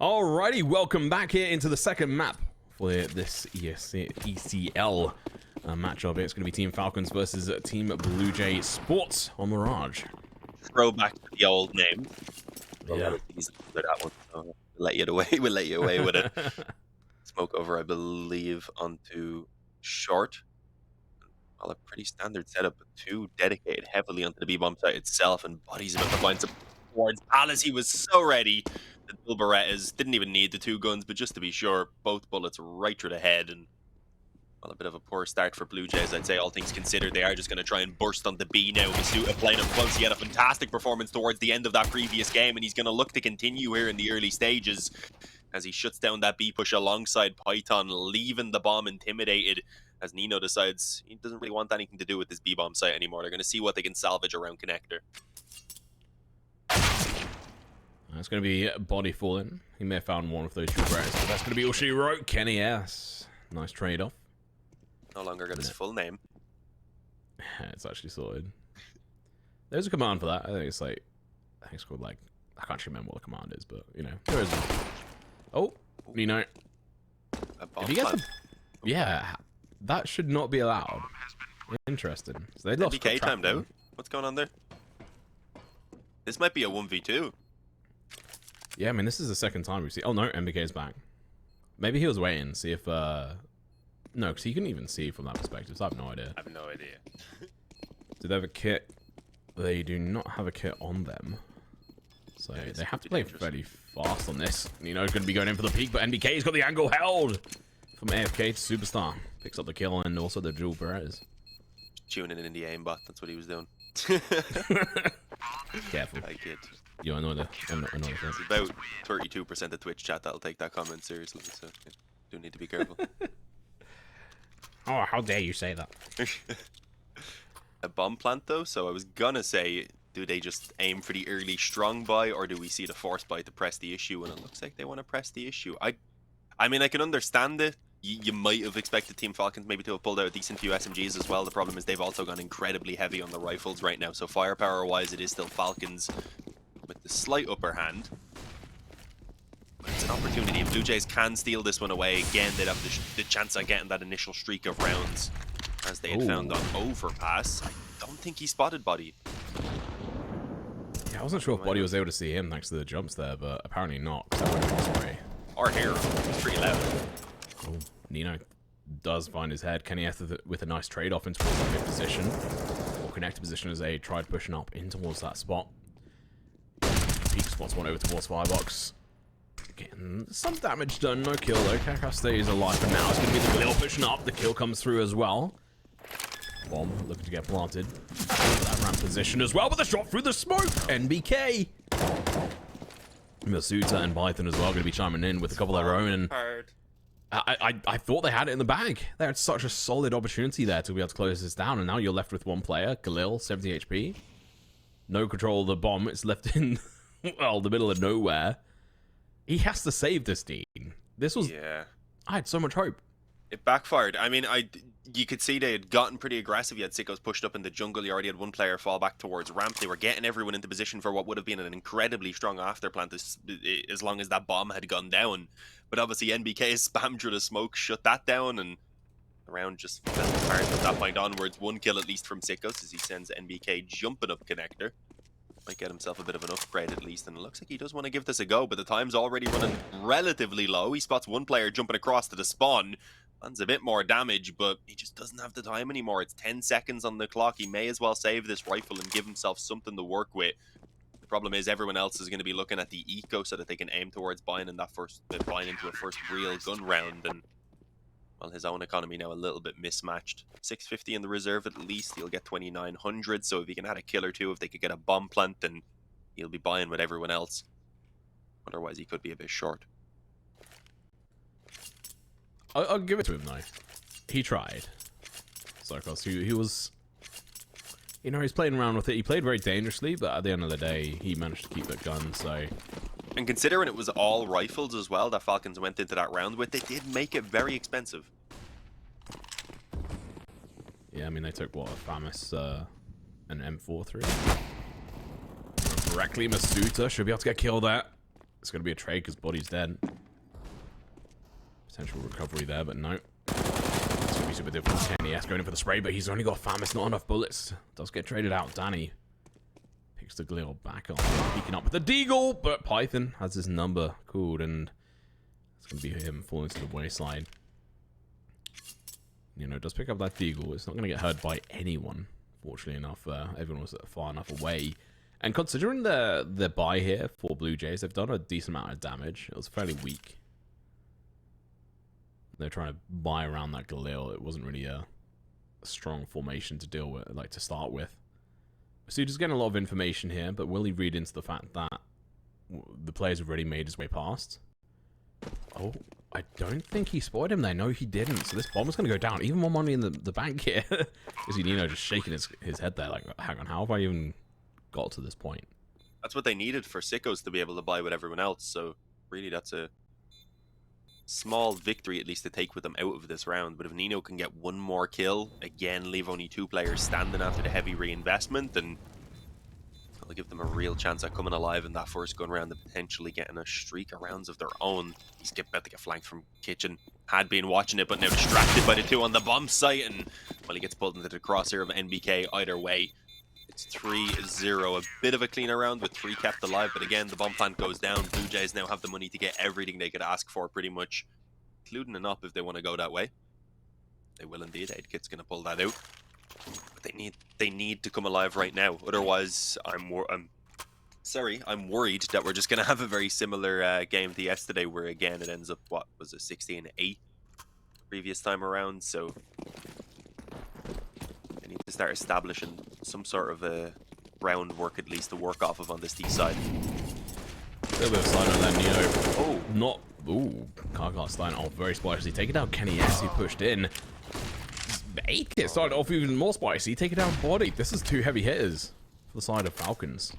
Alrighty, welcome back here into the second map for this ESL matchup. It's going to be Team Falcons versus Team BLUEJAYS Sports on Mirage. Throwback to the old name. Yeah. That one. So we'll let you away with it. Smoke over, I believe, onto short. Well, a pretty standard setup, but two dedicated heavily onto the B-bomb site itself, and Buddy's about to find some towards Alice. He was so ready. The dual Berettas didn't even need the two guns, but just to be sure, both bullets right through the head. And well, a bit of a poor start for BLUEJAYS, I'd say, all things considered. They are just going to try and burst on the B now. Masuta playing him close. He had a fantastic performance towards the end of that previous game, and he's going to look to continue here in the early stages as he shuts down that B push alongside Python, leaving the bomb intimidated as Nino decides he doesn't really want anything to do with this B-bomb site anymore. They're going to see what they can salvage around Connector. That's going to be Body falling. He may have found one of those two brands, but that's going to be all she wrote. Kenny S. Nice trade-off. No longer got his full name. It's actually sorted. There's a command for that. I think it's like, I think it's called like, I can't remember what the command is, but you know, there is one. Oh, Nino. If you get the, yeah, that should not be allowed. Interesting. So they lost. NBK timed out. What's going on there? This might be a 1v2. Yeah, I mean, this is the second time we've seen. Oh no, MBK's back. Maybe he was waiting, see if. No, because he couldn't even see from that perspective. So I have no idea. I have no idea. Do they have a kit? They do not have a kit on them. So yeah, they have to play fairly fast on this. Nino's going to be going in for the peak, but NBK's got the angle held from AFK to Superstar. Picks up the kill and also the dual Perez. Tuning in the aimbot. That's what he was doing. Careful. I kid. You know the. It's about 32% of Twitch chat that'll take that comment seriously, so yeah, do need to be careful. Oh, how dare you say that? A bomb plant though, so I was gonna say, do they just aim for the early strong buy, or do we see the force buy to press the issue? And it looks like they want to press the issue. I mean, I can understand it. You might have expected Team Falcons maybe to have pulled out a decent few SMGs as well. The problem is they've also gone incredibly heavy on the rifles right now. So firepower-wise, it is still Falcons with the slight upper hand. But it's an opportunity. If BLUEJAYS can steal this one away, again, they'd have the chance of getting that initial streak of rounds as they had found on overpass. I don't think he spotted Body. Yeah, I wasn't sure if Body was able to see him thanks to the jumps there, but apparently not. That would have been spray. Our hero is pretty loud. Oh, Nino does find his head. Kenny S with a nice trade-off into the mid position. Or connected position as they tried pushing up in towards that spot. Peak spots one over towards Firebox. Getting some damage done, no kill though. Kaka stays alive for now. It's going to be the Galil pushing up. The kill comes through as well. Bomb looking to get planted. That ramp position as well with a shot through the smoke. NBK. Masuta and Python as well going to be chiming in with a couple of their own. And I thought they had it in the bag. They had such a solid opportunity there to be able to close this down. And now you're left with one player, Galil, 70 HP. No control of the bomb. It's left in, well, the middle of nowhere. He has to save this team. This was... Yeah. I had so much hope. It backfired. I mean, you could see they had gotten pretty aggressive. You had Sickos pushed up in the jungle. You already had one player fall back towards ramp. They were getting everyone into position for what would have been an incredibly strong afterplant as long as that bomb had gone down. But obviously NBK spammed through the smoke, shut that down, and the round just fell apart from that point onwards. One kill at least from Sickos as he sends NBK jumping up Connector. Might get himself a bit of an upgrade at least, and it looks like he does want to give this a go, but the time's already running relatively low. He spots one player jumping across to the spawn, lands a bit more damage, but he just doesn't have the time anymore. It's 10 seconds on the clock. He may as well save this rifle and give himself something to work with. The problem is everyone else is going to be looking at the eco so that they can aim towards buying in that buying into a first real gun round, and well, his own economy now a little bit mismatched. 650 in the reserve at least. He'll get 2,900. So if he can add a kill or two, if they could get a bomb plant, then he'll be buying with everyone else. Otherwise, he could be a bit short. I'll give it to him though. He tried. Sarkos, he was... You know, he's playing around with it. He played very dangerously, but at the end of the day, he managed to keep that gun, so... And considering it was all rifles as well that Falcons went into that round with, they did make it very expensive. Yeah, I mean, they took, what, a FAMAS, an M4 through. Directly, Masuta should be able to get killed there. it's going to be a trade because Body's dead. Potential recovery there, but no. It's going to be super difficult. NES going in for the spray, but he's only got Famous, not enough bullets. Does get traded out. Danny picks the Glil back up. Peeking up with the Deagle, but Python has his number called, and it's going to be him falling to the wayside. You know, does pick up that Deagle. It's not going to get heard by anyone, fortunately enough. Everyone was far enough away. And considering the buy here for Blue Jays, they've done a decent amount of damage. It was fairly weak. They're trying to buy around that Galil. It wasn't really a strong formation to deal with, like to start with. So you're just getting a lot of information here, but will he read into the fact that the players have already made his way past? Oh, I don't think he spotted him there. No, he didn't. So this bomb is going to go down. Even more money in the bank here. Is he, just shaking his head there? Like, hang on, how have I even got to this point? That's what they needed for Sickos to be able to buy with everyone else. So really, that's a small victory at least to take with them out of this round. But if Nino can get one more kill, again, leave only 2 players standing after the heavy reinvestment, and it'll give them a real chance at coming alive in that first gun round and potentially getting a streak of rounds of their own. He's about to get flanked from Kitchen. Had been watching it, but now distracted by the 2 on the bomb site, and well, he gets pulled into the crosshair of NBK either way. It's 3-0, a bit of a cleaner round with 3 kept alive, but again, the bomb plant goes down. Blue Jays now have the money to get everything they could ask for, pretty much, including an up if they want to go that way. They will indeed. 8kit's going to pull that out. But they need to come alive right now. Otherwise, I'm worried that we're just going to have a very similar game to yesterday, where again it ends up, what was it, 16-8 previous time around. So they need to start establishing some sort of a groundwork at least to work off of on this D side. A little bit of slide on that Nino. Oh, not. Ooh, Karkar starting off very spicy. Take it out, Kenny S, who pushed in. 8kit started off even more spicy. Take it down, Body. This is 2 heavy hitters for the side of Falcons.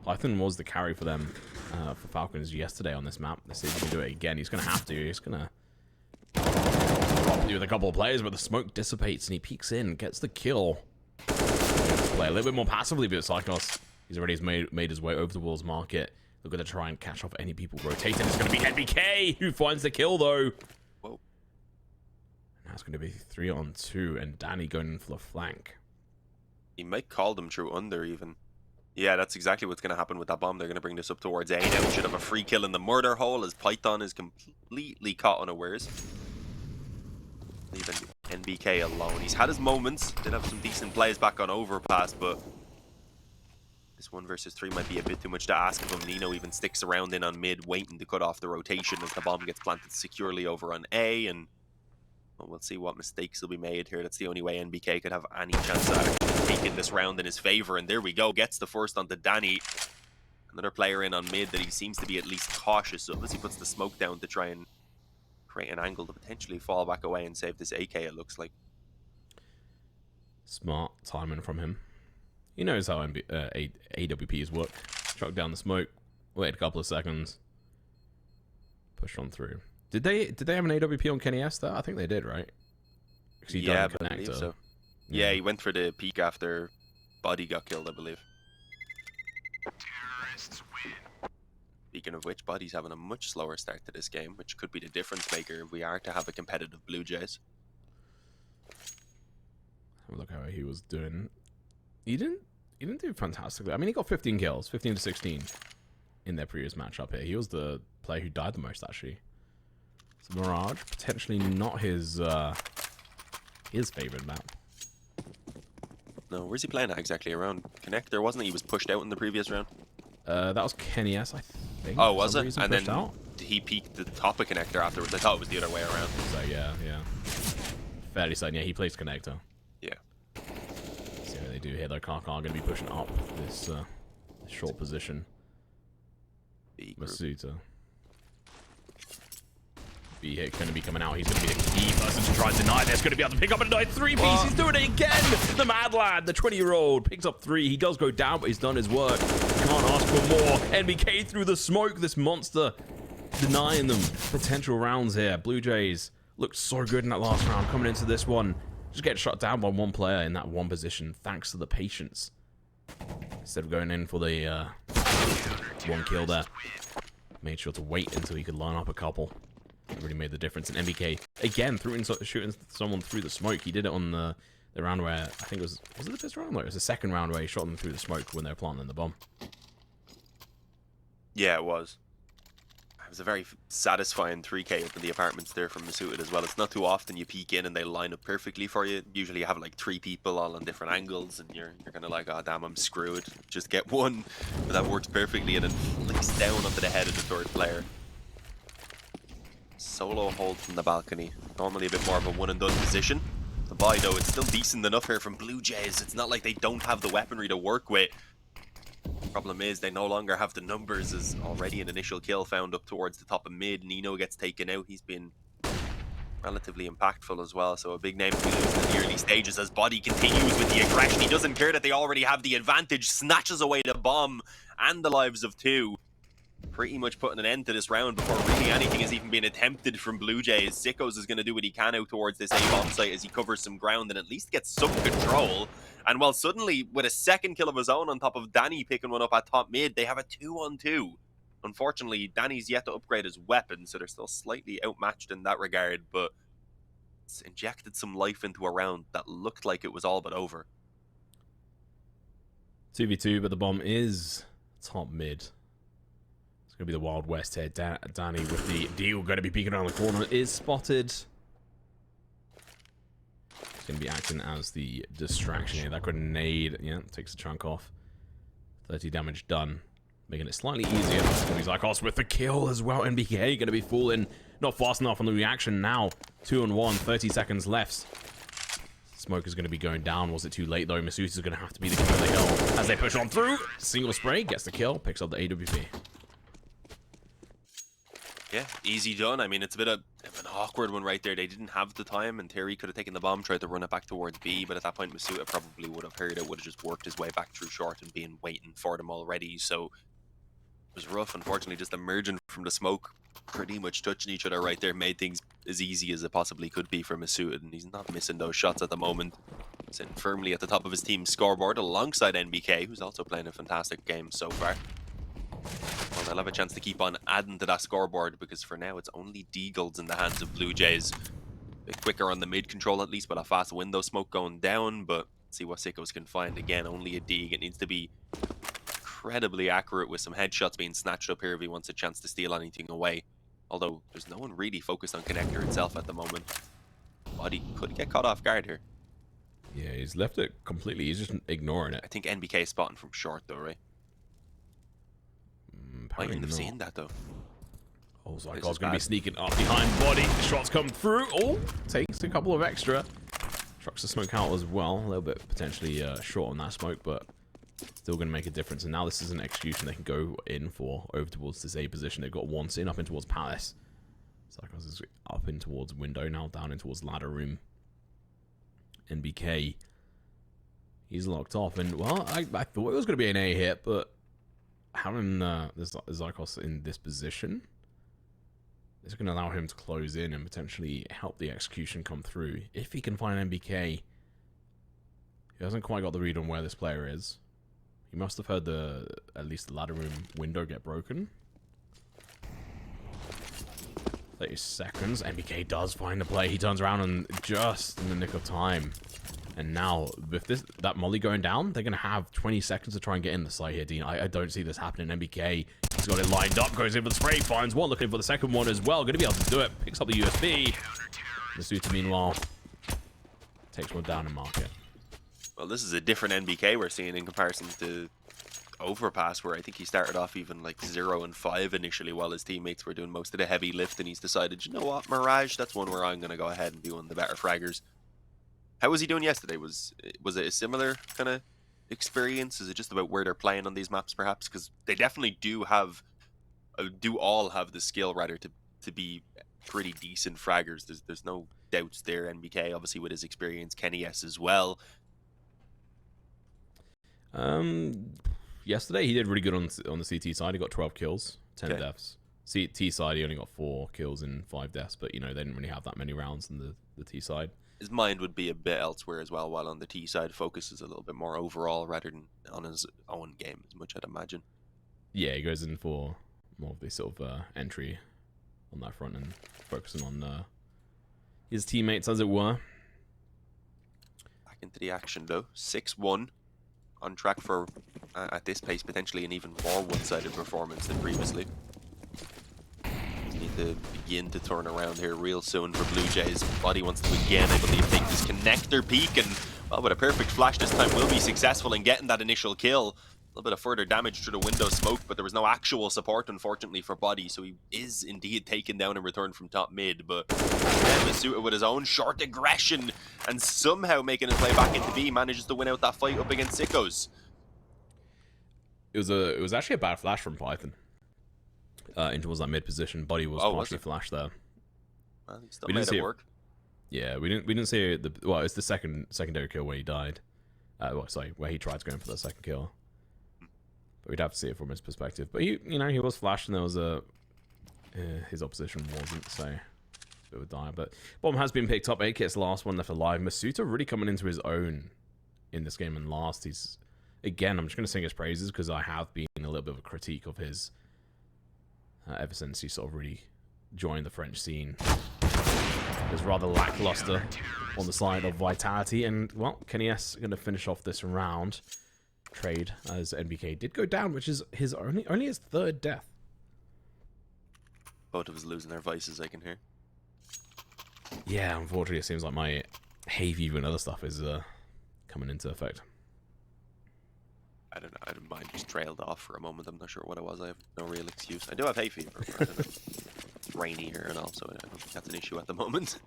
Python was the carry for them, for Falcons yesterday on this map. Let's see if he can do it again. He's going to have to. He's going to drop with a couple of players, but the smoke dissipates and he peeks in, gets the kill. Play a little bit more passively, but Psychos, he's already made his way over the Wolves market. They're going to try and catch off any people rotating. It's going to be NBK who finds the kill, though. Whoa. Now it's going to be 3-on-2, and Danny going in for the flank. He might call them through under, even. Yeah, that's exactly what's going to happen with that bomb. They're going to bring this up towards A now. Should have a free kill in the murder hole as Python is completely caught unawares. Leaving NBK alone. He's had his moments. Did have some decent plays back on overpass, but this 1 versus 3 might be a bit too much to ask of him. Nino even sticks around in on mid, waiting to cut off the rotation as the bomb gets planted securely over on A, and well, we'll see what mistakes will be made here. That's the only way NBK could have any chance of taking this round in his favor, and there we go. Gets the first onto Danny. Another player in on mid that he seems to be at least cautious, so unless he puts the smoke down to try and create an angle to potentially fall back away and save this AK, it looks like. Smart timing from him. He knows how AWPs work. Chuck down the smoke, wait a couple of seconds, push on through. Did they have an AWP on Kenny S there? I think they did, right? Yeah, I believe so. Yeah, he went for the peek after Body got killed, I believe. Speaking of which, Body's having a much slower start to this game, which could be the difference maker if we are to have a competitive Blue Jays. Look how he was doing. He didn't do fantastically. I mean, he got 15 kills, 15 to 16 in their previous matchup here. He was the player who died the most, actually. So Mirage, potentially not his favorite map. No, where's he playing at exactly? Around Connector, wasn't he? He was pushed out in the previous round. That was Kenny S, I think. Oh, was it? And then he peeked the top of Connector afterwards. I thought it was the other way around. So yeah. Fairly certain. Yeah, he plays Connector. Yeah. See what they do here. Though Karkar going to be pushing up this short position. Masuta. B-Hit going to be coming out. He's going to be the key person to try and deny this. Going to be able to pick up a nice 3-piece. He's doing it again. The mad lad, the 20-year-old, picks up 3. He does go down, but he's done his work. Can't ask for more. NBK through the smoke. This monster denying them potential rounds here. Blue Jays looked so good in that last round. Coming into this one, just get shot down by one player in that one position, thanks to the patience. Instead of going in for the 1 kill there. made sure to wait until he could line up a couple. It really made the difference. And MBK, again, shooting someone through the smoke. He did it on the round where, I think it was it the first round? No, it was the second round where he shot them through the smoke when they were planting the bomb. Yeah, it was. It was a very satisfying 3K up in the apartments there from Masuda as well. It's not too often you peek in and they line up perfectly for you. Usually you have like 3 people all on different angles and you're kind of like, oh damn, I'm screwed. Just get one. But that works perfectly and then flicks down onto the head of the third player. Solo hold from the balcony. Normally a bit more of a one and done position. The buy though, it's still decent enough here from Blue Jays. It's not like they don't have the weaponry to work with. Problem is they no longer have the numbers, as already an initial kill found up towards the top of mid. Nino gets taken out. He's been relatively impactful as well, so a big name to lose in the early stages as Body continues with the aggression. He doesn't care that they already have the advantage, snatches away the bomb and the lives of 2. Pretty much putting an end to this round before really anything has even been attempted from Blue Jays. Sickos is going to do what he can out towards this A-bomb site as he covers some ground and at least gets some control. And while suddenly, with a second kill of his own on top of Danny picking one up at top mid, they have a 2-on-2. Unfortunately, Danny's yet to upgrade his weapon, so they're still slightly outmatched in that regard, but it's injected some life into a round that looked like it was all but over. 2v2, but the bomb is top mid. It's going to be the Wild West here. Danny with the deal going to be peeking around the corner. Is spotted. It's going to be acting as the distraction here. That grenade, yeah, takes a chunk off. 30 damage done. Making it slightly easier. He's like us with the kill as well. NBK going to be falling. Not fast enough on the reaction now. 2-on-1, 30 seconds left. Smoke is going to be going down. Was it too late though? Masuda's going to have to be the king of the hill as they push on through. Single spray, gets the kill, picks up the AWP. Yeah, easy done. I mean, it's a bit of an awkward one right there. They didn't have the time, and Terry could have taken the bomb, tried to run it back towards B, but at that point, Masuda probably would have heard it, would have just worked his way back through short and been waiting for them already. So it was rough, unfortunately, just emerging from the smoke, pretty much touching each other right there, made things as easy as it possibly could be for Masuda, and he's not missing those shots at the moment. Sitting firmly at the top of his team's scoreboard alongside NBK, who's also playing a fantastic game so far. Well, they'll have a chance to keep on adding to that scoreboard because for now it's only Deagles in the hands of Blue Jays. A bit quicker on the mid control at least, but a fast window smoke going down. But see what Sickos can find. Again, only a Deag. It needs to be incredibly accurate with some headshots being snatched up here if he wants a chance to steal anything away. Although there's no one really focused on Connector itself at the moment. But he could get caught off guard here. Yeah, he's left it completely. He's just ignoring it. I think NBK is spotting from short though, right? Might end up seeing that though. Oh, Zygar's going to be sneaking up behind Body. The shots come through. Oh, takes a couple of extra. Trucks the smoke out as well. A little bit potentially short on that smoke, but still going to make a difference. And now this is an execution they can go in for over towards this A position. They've got one in up in towards Palace. Zygar's is up in towards window now, down in towards ladder room. NBK, he's locked off. And, well, I thought it was going to be an A hit, but having Zykos in this position is going to allow him to close in and potentially help the execution come through. If he can find NBK, he hasn't quite got the read on where this player is. He must have heard at least the ladder room window get broken. 30 seconds. NBK does find the play. He turns around and just in the nick of time. And now, with that molly going down, they're going to have 20 seconds to try and get in the site here, Dean. I don't see this happening. NBK, he's got it lined up, goes in for the spray, finds one, looking for the second one as well. Going to be able to do it. Picks up the USB. Masuda, meanwhile, takes one down and mark it. Well, this is a different NBK we're seeing in comparison to Overpass, where I think he started off even like 0 and 5 initially while his teammates were doing most of the heavy lift, and he's decided, you know what, Mirage, that's one where I'm going to go ahead and be one of the better fraggers. How was he doing yesterday? Was it a similar kind of experience? Is it just about where they're playing on these maps, perhaps? Because they definitely do all have the skill, rather, to be pretty decent fraggers. There's no doubts there. NBK, obviously, with his experience. Kenny S as well. Yesterday he did really good on the CT side. He got 12 kills, 10 deaths. CT side he only got 4 kills and 5 deaths, but you know they didn't really have that many rounds in the T side. His mind would be a bit elsewhere as well, while on the T side focuses a little bit more overall rather than on his own game as much, I'd imagine. Yeah, he goes in for more of the sort of entry on that front and focusing on his teammates, as it were. Back into the action though. 6-1. On track for, at this pace, potentially an even more one-sided performance than previously. Need to begin to turn around here real soon for Blue Jays. Body wants to again, I believe, take this connector peek, and well, with a perfect flash this time will be successful in getting that initial kill. A little bit of further damage through the window smoke, but there was no actual support, unfortunately, for Body, so he is indeed taken down in return from top mid. But Masuta, with his own short aggression and somehow making his way back into B, manages to win out that fight up against Sickos. It was actually a bad flash from Python. Into was that mid position. Body was partially flashed there. Well, he still made it work. Yeah, we didn't see the it's the secondary kill where he died. Well, sorry, where he tried to go in for the second kill. But we'd have to see it from his perspective. But he was flashed, and there was his opposition wasn't, so it would die. But bomb has been picked up. AK's last one left alive. Masuta really coming into his own in this game, and last he's again. I'm just going to sing his praises because I have been a little bit of a critique of his ever since he sort of really joined the French scene. It was rather lackluster on the side of vitality, and well, Kenny S going to finish off this round. Trade as NBK did go down, which is his only his third death. Both of us losing their vices, I can hear. Yeah, unfortunately, it seems like my hay fever and other stuff is coming into effect. I don't know. I don't mind. Just trailed off for a moment. I'm not sure what it was. I have no real excuse. I do have hay fever. But I don't know. It's rainy here and all, so I don't think that's an issue at the moment.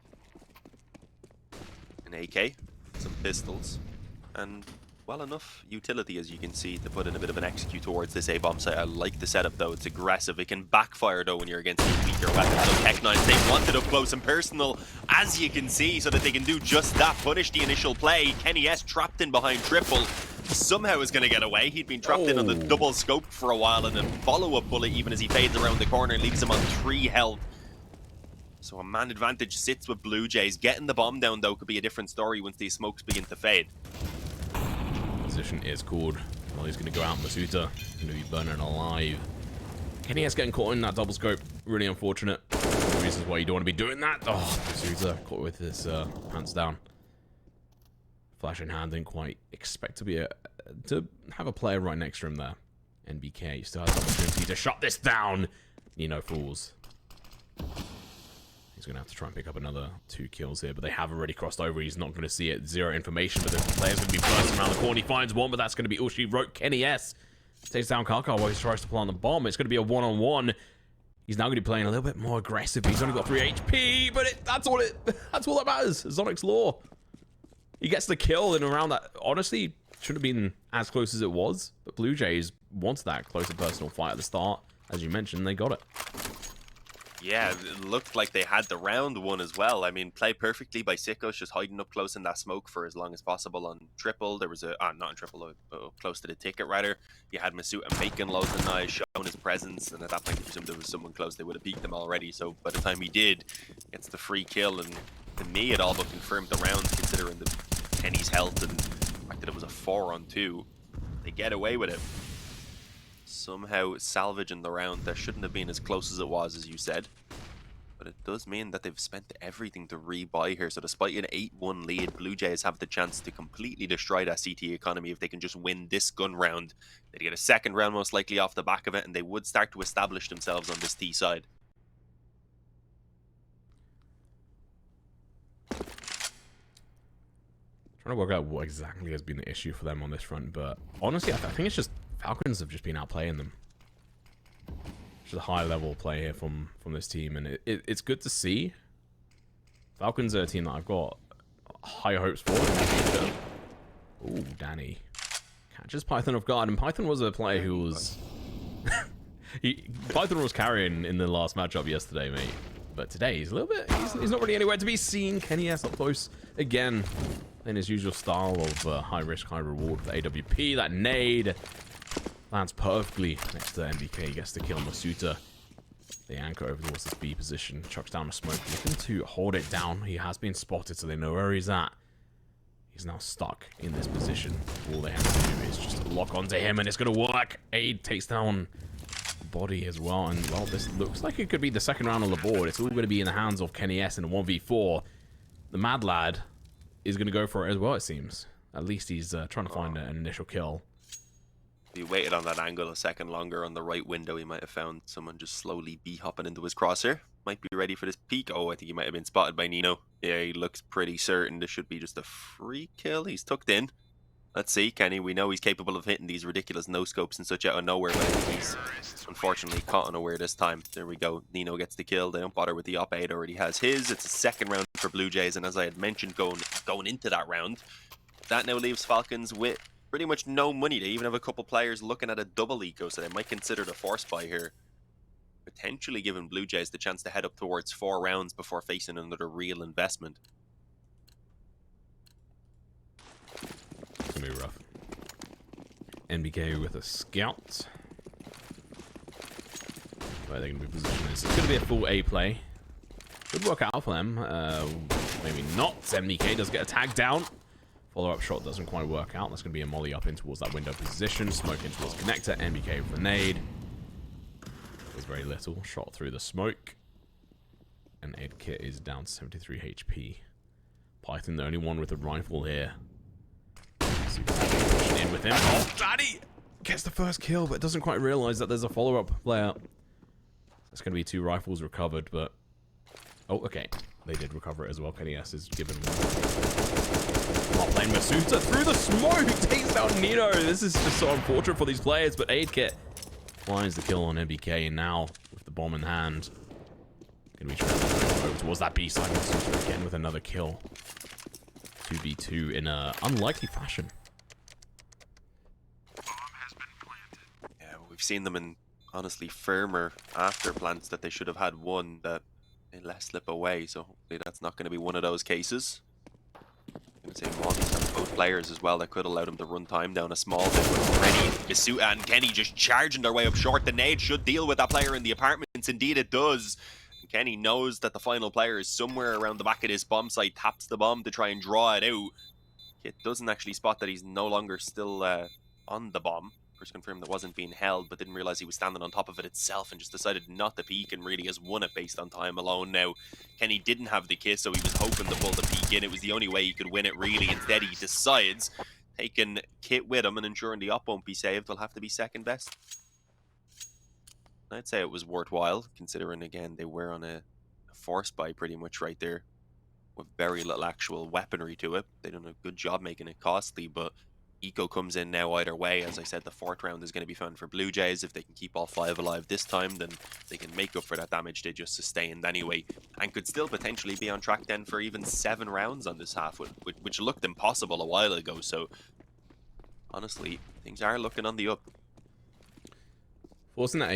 An AK, some pistols, and well enough utility, as you can see, to put in a bit of an execute towards this A-bomb site. I like the setup though. It's aggressive. It can backfire though when you're against these weaker weapons. So Tech9, they want it up close and personal, as you can see, so that they can do just that. Punish the initial play. Kenny S trapped in behind triple. Somehow is going to get away. He'd been trapped in on the double scope for a while, and a follow-up bullet even as he fades around the corner and leaves him on 3 health. So a man advantage sits with Blue Jays. Getting the bomb down though could be a different story once these smokes begin to fade. Position is called. Well, he's going to go out. Masuta going to be burning alive. Kenny S getting caught in that double scope. Really unfortunate. Reasons why you don't want to be doing that. Oh, Masuta caught with his pants down. Flash in hand, didn't quite expect to have a player right next to him there. NBK still has the opportunity to shut this down. Nino falls. He's going to have to try and pick up another 2 kills here, but they have already crossed over. He's not going to see it. 0 information, but the player's going to be bursting around the corner. He finds one, but that's going to be all she wrote. Kenny S takes down Karkar while he tries to plant the bomb. It's going to be a one-on-one. He's now going to be playing a little bit more aggressive. He's only got 3 HP, but that's all that matters. Zonic's law. He gets the kill in around that. Honestly, shouldn't have been as close as it was, but Blue Jays wanted that close and personal fight at the start. As you mentioned, they got it. Yeah, it looked like they had the round won as well. I mean, played perfectly by Sickos, just hiding up close in that smoke for as long as possible on triple. There was a, not on triple, close to the ticket rather. You had Masuta making loads of noise, showing his presence, and at that point, if there was someone close, they would have peeked them already. So by the time he did, it's the free kill, and to me, it all but confirmed the rounds, considering the Kenny's health and the fact that it was a 4-on-2. They get away with it. Somehow salvaging the round that shouldn't have been as close as it was, as you said. But it does mean that they've spent everything to rebuy here. So despite an 8-1 lead, Blue Jays have the chance to completely destroy that CT economy if they can just win this gun round. They'd get a second round most likely off the back of it, and they would start to establish themselves on this T side. Trying to work out what exactly has been the issue for them on this front, but honestly, I think it's just Falcons have just been outplaying them. Just a high level play here from this team, and it's good to see. Falcons are a team that I've got high hopes for in the future. Ooh, Danny catches Python off guard, and Python was a player who was Python was carrying in the last matchup yesterday, mate. But today he's a little bit he's not really anywhere to be seen. Kenny S up close again in his usual style of high risk, high reward for AWP. That nade lands perfectly next to NBK. He gets to kill Masuta. They anchor over towards this B position. Chucks down a smoke, looking to hold it down. He has been spotted, so they know where he's at. He's now stuck in this position. All they have to do is just lock onto him, and it's going to work. Aid takes down body as well. And, well, this looks like it could be the second round on the board. It's all going to be in the hands of Kenny S in a 1v4. The Mad Lad is going to go for it as well, it seems. At least he's trying to find an initial kill. If he waited on that angle a second longer on the right window, he might have found someone just slowly B-hopping into his crosshair. Might be ready for this peek. Oh, I think he might have been spotted by Nino. Yeah, he looks pretty certain this should be just a free kill. He's tucked in. Let's see, Kenny. We know he's capable of hitting these ridiculous no-scopes and such out of nowhere, but I think he's unfortunately caught unaware this time. There we go. Nino gets the kill. They don't bother with the op-8. Already has his. It's a second round for Blue Jays, and as I had mentioned going into that round, that now leaves Falcons with pretty much no money. They even have a couple players looking at a double eco, so they might consider the force buy here. Potentially giving Blue Jays the chance to head up towards 4 rounds before facing another real investment. It's going to be rough. NBK with a scout. Where they're going to be positioned is. It's going to be a full A play. Could work out for them. Maybe not. NBK does get a tag down. Follow-up shot doesn't quite work out. That's going to be a molly up in towards that window position. Smoke in towards connector. NBK with a nade. There's very little. Shot through the smoke. And Ed Kit is down to 73 HP. Python the only one with a rifle here. So pushing in with him. Oh, Daddy gets the first kill, but doesn't quite realize that there's a follow-up player. That's going to be 2 rifles recovered, but... Oh, okay. They did recover it as well. Kenny S is given one. Not playing Masuta through the smoke. Takes down Nino. This is just so unfortunate for these players, but Aid Kit finds the kill on MBK, and now with the bomb in hand, going to be trying to over towards that B side. Masuta again with another kill. 2v2 in a unlikely fashion. Yeah, we've seen them in honestly firmer after plants that they should have had one that they let slip away, so hopefully that's not going to be one of those cases. I'm going to say Monty and both players as well that could allow them to run time down a small bit, but already Yasuta and Kenny just charging their way up short. The nade should deal with that player in the apartments. Indeed it does. And Kenny knows that the final player is somewhere around the back of this bomb site, taps the bomb to try and draw it out. Kit doesn't actually spot that he's no longer still on the bomb. First confirmed that wasn't being held, but didn't realize he was standing on top of it itself and just decided not to peek and really has won it based on time alone now. Kenny didn't have the kiss, so he was hoping to pull the peek in. It was the only way he could win it, really. Instead, he decides, taking Kit with him and ensuring the op won't be saved, will have to be second best. I'd say it was worthwhile, considering, again, they were on a force buy pretty much right there with very little actual weaponry to it. They done a good job making it costly, but Eco comes in now either way. As I said, the 4th round is going to be fun for Blue Jays. If they can keep all 5 alive this time, then they can make up for that damage they just sustained anyway, and could still potentially be on track then for even 7 rounds on this half, which looked impossible a while ago. So honestly, things are looking on the up. Forcing that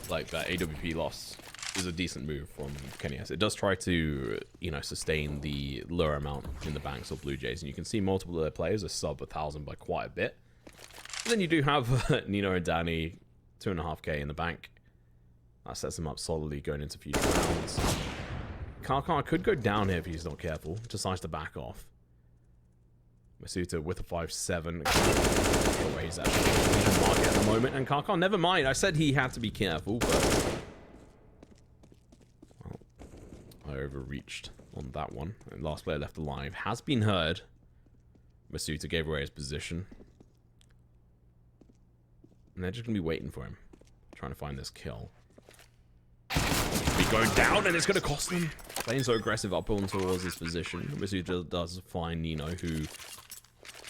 that AWP loss is a decent move from Kenny S. It does try to, sustain the lower amount in the banks of Blue Jays, and you can see multiple of their players are sub 1,000 by quite a bit. And then you do have Nino and Danny 2.5k in the bank. That sets them up solidly going into future rounds. Karkar could go down here if he's not careful. Decides to back off. Masuta with a 5-7. Where he's actually in the market at the moment, and Karkar, never mind. I said he had to be careful, but I overreached on that one. And last player left alive has been heard. Masuta gave away his position. And they're just going to be waiting for him. Trying to find this kill. Be going down, and it's going to cost them. Playing so aggressive up on towards his position. Masuta does find Nino, who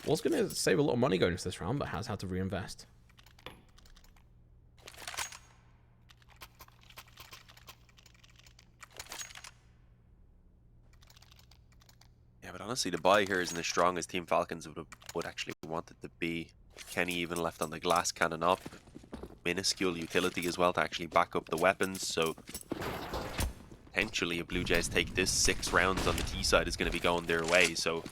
was going to save a lot of money going into this round, but has had to reinvest. But honestly, the buy here isn't as strong as Team Falcons would actually want it to be. Kenny even left on the glass cannon up. Minuscule utility as well to actually back up the weapons. So potentially if Blue Jays take this, 6 rounds on the T side is going to be going their way. So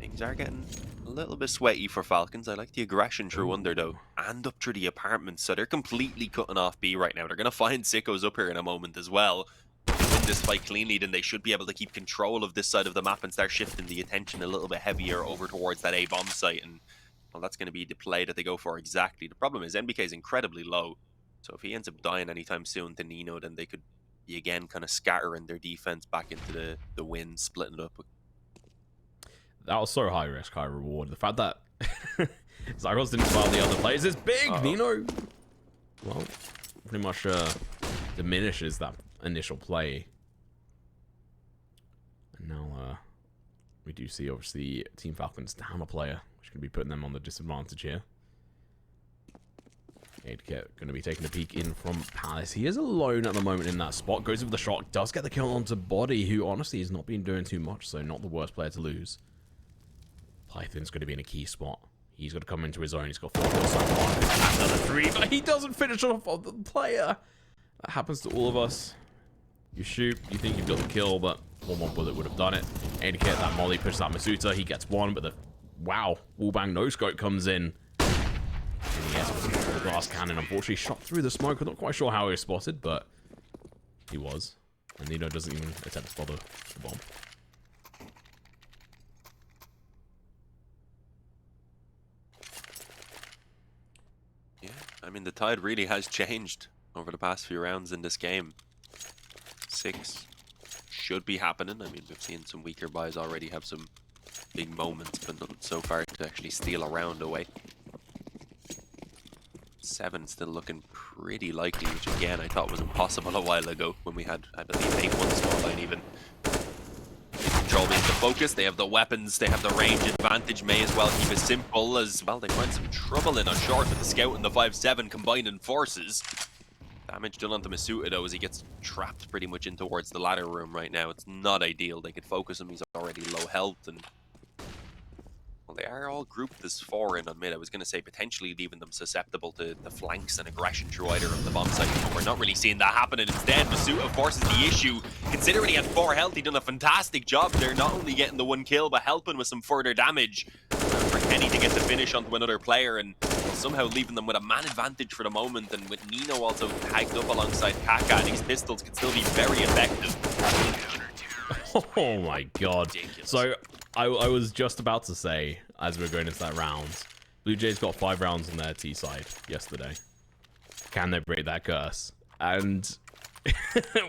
things are getting a little bit sweaty for Falcons. I like the aggression through under though, and up through the apartments. So they're completely cutting off B right now. They're going to find Sickos up here in a moment as well. This fight cleanly, then they should be able to keep control of this side of the map and start shifting the attention a little bit heavier over towards that A bomb site. And well, that's going to be the play that they go for exactly. The problem is NBK is incredibly low, So if he ends up dying anytime soon to Nino, then they could be again kind of scattering their defense back into the win, splitting it up. That was so high risk, high reward. The fact that Zyros didn't spell the other players is big. Nino, well, pretty much diminishes that initial play. And now we do see, obviously, Team Falcons down a player, which can be putting them on the disadvantage here. Going to be taking a peek in from Palace. He is alone at the moment in that spot. Goes with the shot. Does get the kill onto Body, who honestly has not been doing too much, so not the worst player to lose. Python's going to be in a key spot. He's got to come into his own. He's got 4 kills so far. Another 3, but he doesn't finish off on the player. That happens to all of us. You shoot, you think you've got the kill, but one more bullet would have done it. Indicate that Molly pushes out Masuta. He gets 1, but the wallbang no scope comes in. And yes, the glass cannon unfortunately shot through the smoke. I'm not quite sure how he was spotted, but he was. And Nino doesn't even attempt to bother the bomb. Yeah, I mean, the tide really has changed over the past few rounds in this game. 6 should be happening. I mean, we've seen some weaker buys already have some big moments, but not so far to actually steal a round away. 7 still looking pretty likely, which again I thought was impossible a while ago when we had, I believe, 8-1 scoreline even. Control means the focus, they have the weapons, they have the range advantage, may as well keep it simple as well. They find some trouble in on short with the scout and the 5-7 combining forces. Damage done onto Masuta though as he gets trapped pretty much in towards the ladder room right now. It's not ideal. They could focus him, he's already low health, and well, they are all grouped as 4 in on mid. I was going to say potentially leaving them susceptible to the flanks and aggression through either of the bomb sites, but we're not really seeing that happening. Instead, Masuta forces the issue. Considering he had 4 health, he done a fantastic job there, not only getting the 1 kill, but helping with some further damage for Kenny to get the finish onto another player, and somehow leaving them with a man advantage for the moment, and with Nino also tagged up alongside Kaka, these pistols can still be very effective. Oh my god. Ridiculous. So I was just about to say, as we're going into that round, Blue Jays got 5 rounds on their T side yesterday. Can they break that curse? And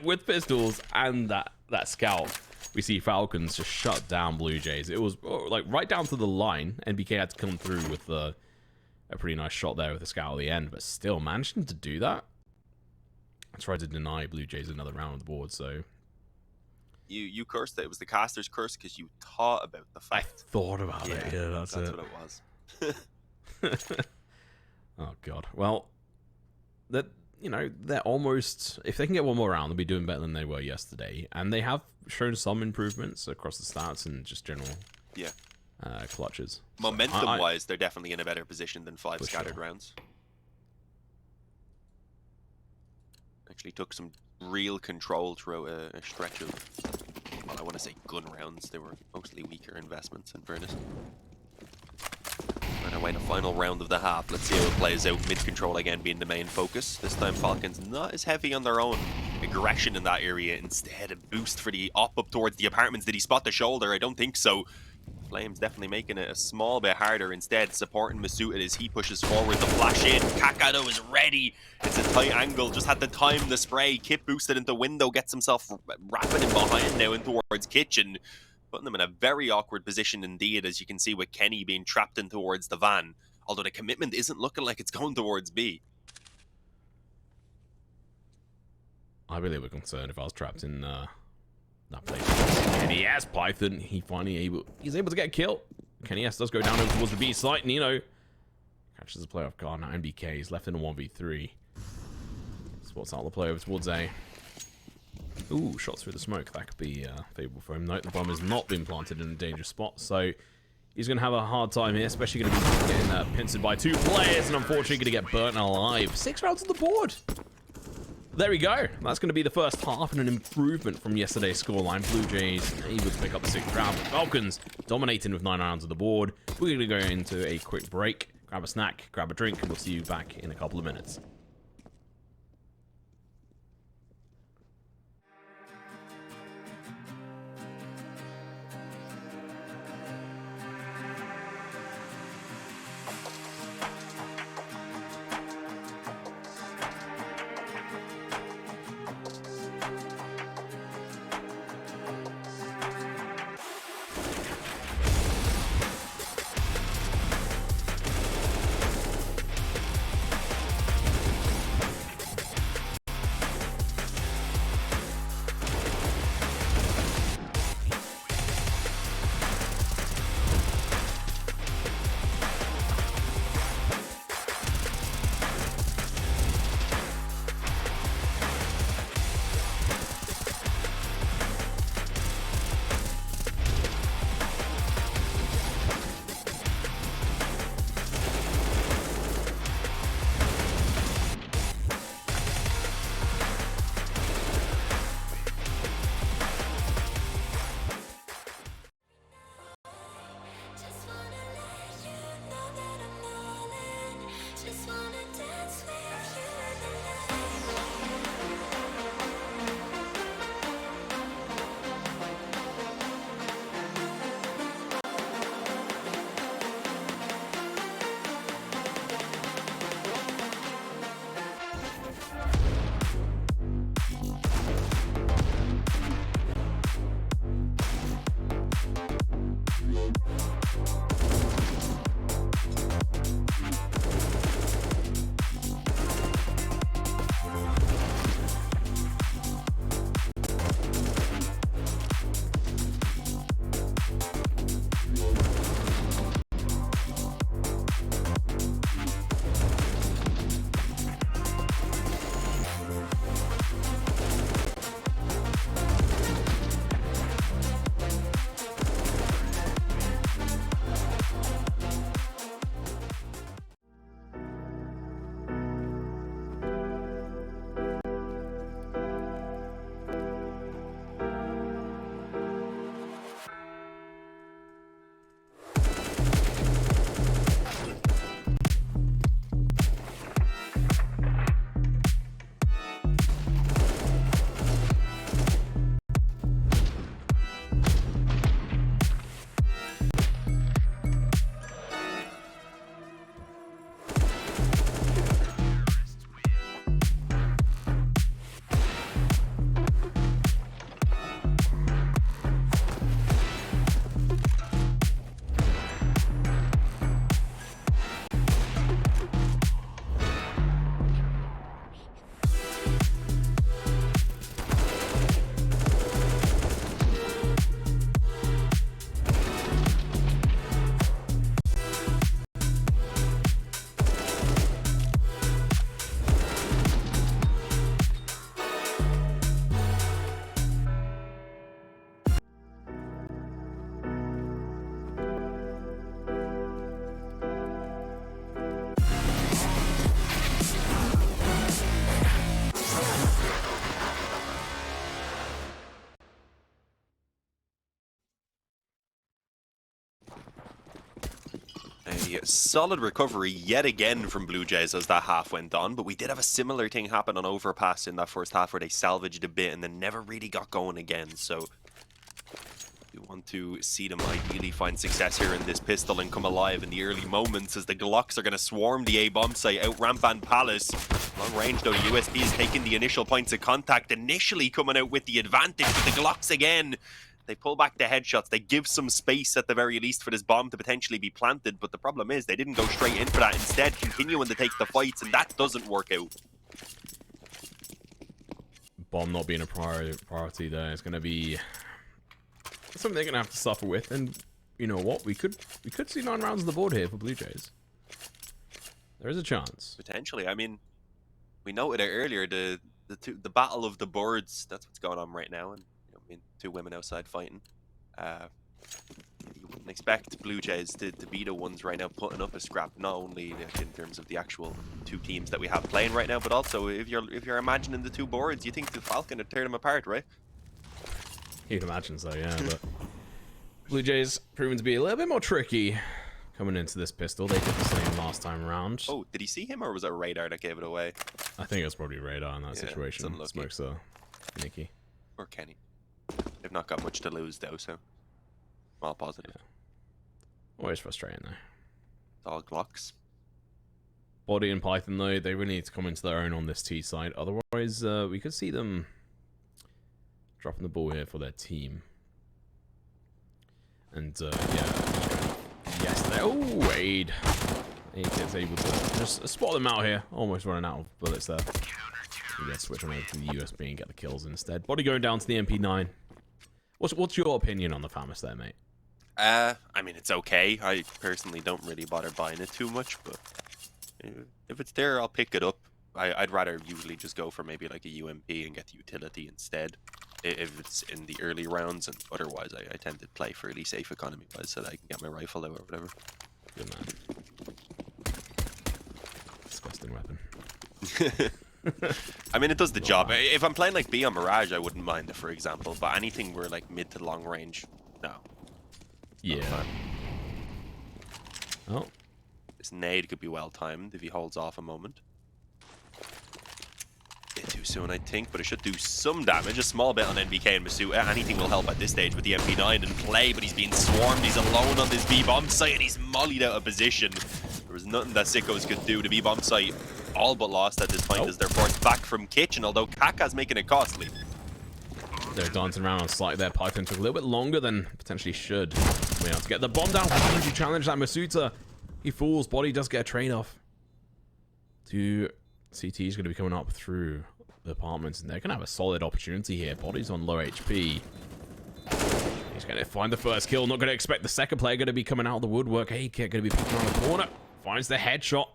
with pistols and that scout, we see Falcons just shut down Blue Jays. It was like right down to the line. NBK had to come through with a pretty nice shot there with the scout at the end, but still managing to do that. I tried to deny Blue Jays another round on the board, so You cursed it. It was the caster's curse because you thought about the I fact. thought about it. Yeah, that's what it was. Oh god. Well, that they're almost, if they can get one more round, they'll be doing better than they were yesterday, and they have shown some improvements across the stats and just general clutches. Momentum wise, they're definitely in a better position than 5 scattered rounds. Actually took some real control throughout a stretch of, well, I want to say gun rounds. They were mostly weaker investments in fairness. And away the final round of the half. Let's see how it plays out. Mid-control again being the main focus. This time Falcons not as heavy on their own aggression in that area. Instead, a boost for the op up towards the apartments. Did he spot the shoulder? I don't think so. Flames definitely making it a small bit harder. Instead, supporting Masuta as he pushes forward. The flash in. Kakado is ready. It's a tight angle. Just had to time the spray. Kip boosted into window. Gets himself wrapping in behind now in towards kitchen. Putting them in a very awkward position indeed, as you can see with Kenny being trapped in towards the van. Although the commitment isn't looking like it's going towards B. I'd be a little bit concerned if I was trapped in that place. Kenny S, Python, he's able to get a kill. Kenny S does go down over towards the B site. Nino catches the play off guard. Now NBK is left in a 1v3. Spots out the play over towards A. Ooh, shots through the smoke. That could be favourable for him. Note the bomb has not been planted in a dangerous spot, so he's going to have a hard time here, especially going to be getting pincered by 2 players, and unfortunately going to get burnt alive. 6 rounds on the board. There we go. That's going to be the first half and an improvement from yesterday's scoreline. Blue Jays able to pick up the 6th round. Falcons dominating with 9 rounds on the board. We're going to go into a quick break, grab a snack, grab a drink, and we'll see you back in a couple of minutes. solid recovery yet again from Blue Jays as that half went on, but we did have a similar thing happen on Overpass in that first half where they salvaged a bit and then never really got going again. So we want to see them ideally find success here in this pistol and come alive in the early moments as the Glocks are going to swarm the A bomb site, out ramp and Palace. Long range though, the USP is taking the initial points of contact, initially coming out with the advantage with the Glocks again. They pull back the headshots. They give some space at the very least for this bomb to potentially be planted. But the problem is they didn't go straight in for that. Instead, continuing to take the fights, and that doesn't work out. Bomb not being a priority there is going to be something they're going to have to suffer with. And you know what? We could see 9 rounds on the board here for Blue Jays. There is a chance. Potentially. I mean, we noted it earlier. The battle of the boards. That's what's going on right now. And 2 women outside fighting. You wouldn't expect Blue Jays to be the ones right now putting up a scrap, not only like, in terms of the actual 2 teams that we have playing right now, but also if you're imagining the 2 boards, you think the Falcon would tear them apart, right? You'd imagine so, yeah. But Blue Jays proven to be a little bit more tricky coming into this pistol. They did the same last time around. Oh, did he see him, or was it Radar that gave it away? I think it was probably Radar in that situation. Smokes Nikki. Or Kenny. They've not got much to lose though, so all positive. Yeah. Always frustrating though. It's all Glocks. Body and Python though, they really need to come into their own on this T side. Otherwise, we could see them dropping the ball here for their team. And yeah, yes, there. Oh, Aid. Aid gets able to just spot them out here. Almost running out of bullets there. We get switch on over to the USB and get the kills instead. Body going down to the MP9. What's your opinion on the FAMAS there, mate? I mean, it's okay. I personally don't really bother buying it too much, but if it's there, I'll pick it up. I'd rather usually just go for maybe like a UMP and get the utility instead, if it's in the early rounds, and otherwise I tend to play fairly safe economy-wise so that I can get my rifle out or whatever. Good man. Disgusting weapon. I mean, it does the job. If I'm playing like B on Mirage, I wouldn't mind it, for example. But anything where like mid to long range, no. Yeah. Oh. This nade could be well timed if he holds off a moment. Bit too soon, I think, but it should do some damage. A small bit on NBK and Masuta. Anything will help at this stage with the MP9 in play, but he's being swarmed. He's alone on this B bomb site, and he's mollied out of position. There was nothing that Sickos could do. The B bomb site all but lost at this point as they're forced back from Kitchen, although Kaka's making it costly. They're dancing around on site there. Python took a little bit longer than potentially should. Being able to get the bomb down. Why would you challenge that Masuta? He falls. Body does get a trade-off. CT is going to be coming up through the apartments, and they're going to have a solid opportunity here. Body's on low HP. He's going to find the first kill. Not going to expect the second player going to be coming out of the woodwork. Hey, kid, going to be picking around the corner. Finds the headshot.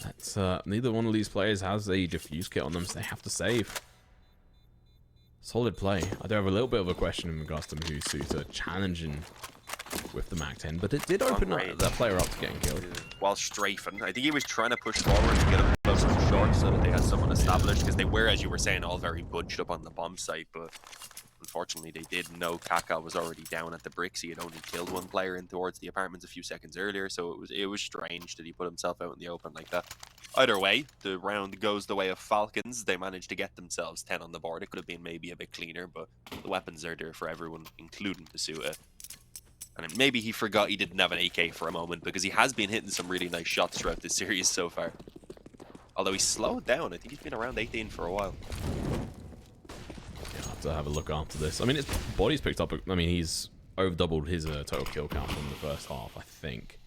That's neither one of these players has a defuse kit on them, so they have to save. Solid play. I do have a little bit of a question in regards to Masuta challenging with the MAC-10, but it did open that player up to getting killed. While strafing, I think he was trying to push forward to get him close and short so that they had someone established, because they were, as you were saying, all very bunched up on the bomb site, but unfortunately they did know Kaka was already down at the bricks. He had only killed 1 player in towards the apartments a few seconds earlier, so it was strange that he put himself out in the open like that. Either way, the round goes the way of Falcons. They managed to get themselves 10 on the board. It could have been maybe a bit cleaner, but the weapons are there for everyone, including Masuta. And maybe he forgot he didn't have an AK for a moment, because he has been hitting some really nice shots throughout this series so far. Although he's slowed down. I think he's been around 18 for a while. Yeah, I'll have to have a look after this. I mean, his body's picked up. I mean, he's over doubled his total kill count from the first half, I think.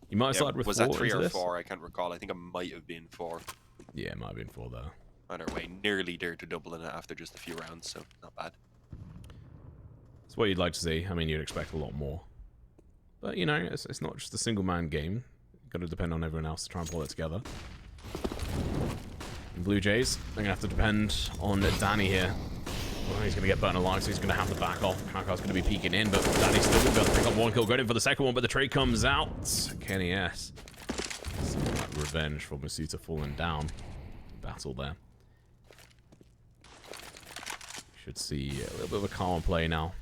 He might have started with 4. Was that 3 or 4? I can't recall. I think it might have been 4. Yeah, it might have been 4 though. Either way, nearly there to doubling it after just a few rounds, so not bad. It's what you'd like to see. I mean, you'd expect a lot more. But, you know, it's not just a single-man game. You've got to depend on everyone else to try and pull it together. And Blue Jays, they're going to have to depend on Danny here. Well, he's going to get burnt alive, so he's going to have to back off. Kaka's going to be peeking in, but Danny's still going to be able to pick up 1 kill. Got in for the second one, but the trade comes out. Kenny S. Some of that revenge for Masuta falling down. Battle there. Should see a little bit of a calm play now.